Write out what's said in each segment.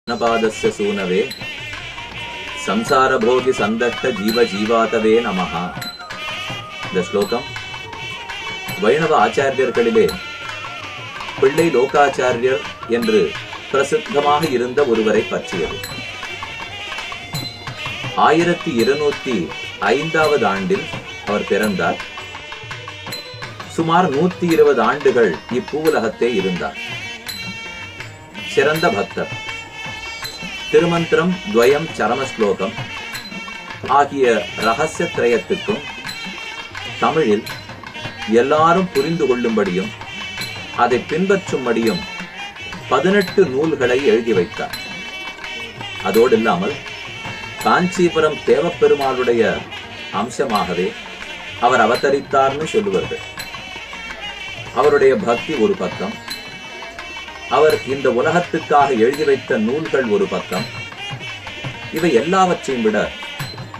नपादस्य सूनवे संसारभोगि संदष्ट जीव जीवातवे नमः. இந்த ஸ்லோகம் வைணவ ஆச்சாரியர்களிலே பிள்ளை லோகாச்சாரியர் என்று பிரசித்தமாக இருந்த ஒருவரை பற்றியது. 1205 ஆண்டில் அவர் பிறந்தார். சுமார் 120 ஆண்டுகள் இப்பூவுலகத்தே இருந்தார். சிறந்த பக்தர். திருமந்திரம், துவயம், சரமஸ்லோகம் ஆகிய ரகசிய திரயத்துக்கும் தமிழில் எல்லாரும் புரிந்து கொள்ளும்படியும் அதை பின்பற்றும்படியும் 18 நூல்களை எழுதி வைத்தார். அதோடு இல்லாமல் காஞ்சிபுரம் தேவப்பெருமாளுடைய அம்சமாகவே அவர் அவதரித்தார்னு சொல்லுவார்கள். அவருடைய பக்தி ஒரு பக்கம், அவர் இந்த உலகத்துக்காக எழுதி வைத்த நூல்கள் ஒரு பக்கம். இவை எல்லாவற்றையும் விட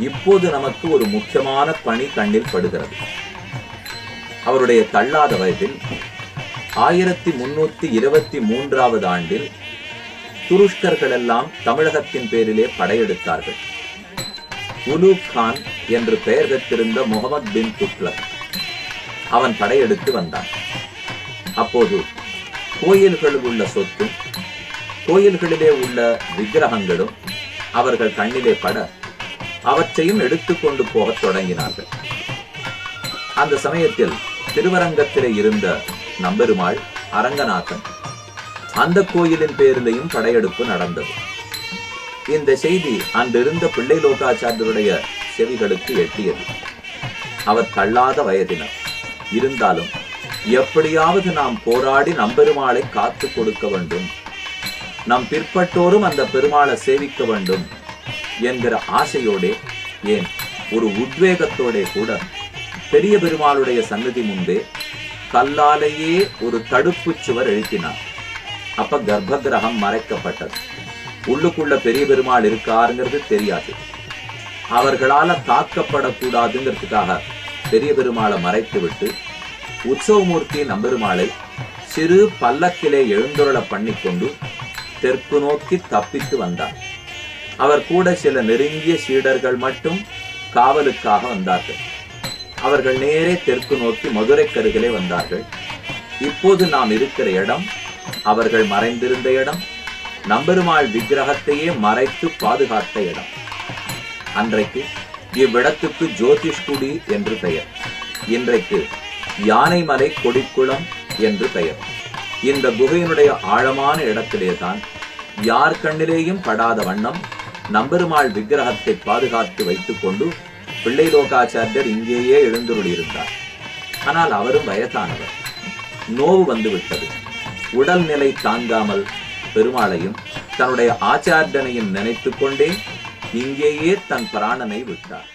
இப்போது நமக்கு ஒரு முக்கியமான பணி கண்ணில் படுகிறது. அவருடைய தள்ளாத வயதில் 1323 ஆண்டில் துருஷ்கர்கள் எல்லாம் தமிழகத்தின் பேரிலே படையெடுத்தார்கள். உலூக் கான் என்று பெயர் பெற்றிருந்த முகமது பின் துக்ளக் அவன் படையெடுத்து வந்தான். அப்போது கோயில்களில் உள்ள சொத்தும் கோயில்களிலே உள்ள விக்கிரகங்களும் அவர்கள் கண்ணிலே பட அவற்றையும் எடுத்துக்கொண்டு போகத் தொடங்கினார்கள். அந்த சமயத்தில் திருவரங்கத்திலே இருந்த நம்பெருமாள், அரங்கநாதன், அந்த கோயிலின் பேரிலையும் படையெடுப்பு நடந்தது. இந்த செய்தி அன்றிருந்த பிள்ளை லோகாச்சாரியருடைய செவிகளுக்கு எட்டியது. அவர் தள்ளாத வயதினர். இருந்தாலும் எப்படியாவது நாம் போராடி நம்பெருமாளை காத்து கொடுக்க வேண்டும், நம் பிற்பட்டோரும் அந்த பெருமாளை சேவிக்க வேண்டும் என்கிற ஆசையோடே, ஏன் ஒரு உத்வேகத்தோட கூட பெரிய பெருமாளுடைய சன்னதி முன்பே கல்லாலேயே ஒரு தடுப்பு சுவர் எழுப்பினார். அப்ப கர்ப்ப கிரகம் மறைக்கப்பட்டது. உள்ளுக்குள்ள பெரிய பெருமாள் இருக்காருங்கிறது தெரியாது. அவர்களால தாக்கப்படக்கூடாதுங்கிறதுக்காக பெரிய பெருமாளை மறைத்து விட்டு உற்சவமூர்த்தி நம்பெருமாளை சிறு பல்லக்கிலே எழுந்துருள பண்ணிக்கொண்டு தெற்கு நோக்கி தப்பித்து வந்தார். அவர் கூட சில நெருங்கிய சீடர்கள் மட்டும் காவலுக்காக வந்தார்கள். அவர்கள் நேரே தெற்கு நோக்கி மதுரை கருகிலே வந்தார்கள். இப்போது நாம் இருக்கிற இடம், அவர்கள் மறைந்திருந்த இடம், நம்பெருமாள் விக்கிரகத்தையே மறைத்து பாதுகாத்த இடம். அன்றைக்கு இவ்விடத்துக்கு ஜோதிஷ்குடி என்று பெயர். இன்றைக்கு யானைமலை கொடிக்குளம் என்று பெயர். இந்த குகையினுடைய ஆழமான இடத்திலேதான் யார் கண்ணிலேயும் படாத வண்ணம் நம்பெருமாள் விக்கிரகத்தை பாதுகாத்து வைத்துக் கொண்டு பிள்ளை லோகாச்சாரியர் இங்கேயே எழுந்துருளியிருந்தார். ஆனால் அவரும் வயதானவர். நோவு வந்துவிட்டது. உடல்நிலை தாங்காமல் பெருமாளையும் தன்னுடைய ஆச்சாரியனையும் நினைத்துக் கொண்டே இங்கேயே தன் பிராணனை விட்டார்.